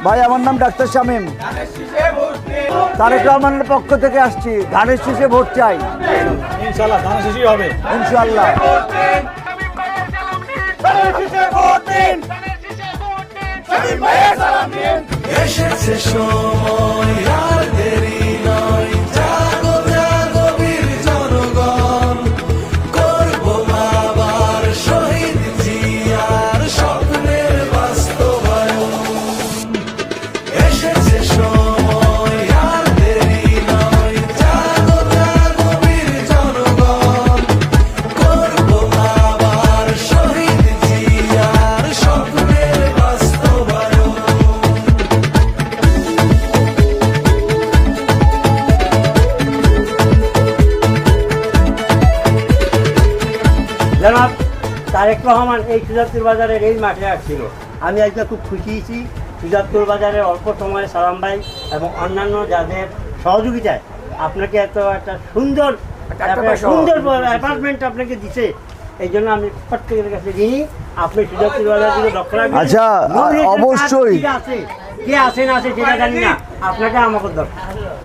ভাই আমার নাম ডাক্তার শামীম, তারেক রহমানের পক্ষ থেকে আসছি। ধানের শীষে ভোট চাই, ইনশাআল্লাহ ধানের শীষই হবে ইনশাআল্লাহ। এসেছে সময় আর দেরি নয়, জাগো জাগো বীর জনগণ, করবো আবার শহীদ জিয়ার স্বপ্নের বাস্তবায়ন। এসেছে সময় আর দেরি নয়, জাগো জাগো বীর জনগণ, করবো আবার শহীদ জিয়ার স্বপ্নের বাস্তবায়ন। জনাব তারেক রহমান এই সুজাতপুর বাজারের এই মাঠে আসছিল। আমি আজকে খুব খুশি হয়েছি সুজাতপুর বাজারের অল্প সময়ে সালাম ভাই এবং অন্যান্য যাদের সহযোগিতায় আপনাকে একটা সুন্দর অ্যাপার্টমেন্ট আপনাকে দিছে। এই জন্য আমি প্রত্যেকের কাছে ঋণী। আপনি সুজাতপুর বাজার থেকে লক্ষ্য রাখবেন। আচ্ছা, অবশ্যই। কে আছে না আছে সেটা জানি না, আপনাকে আমাকে দরকার।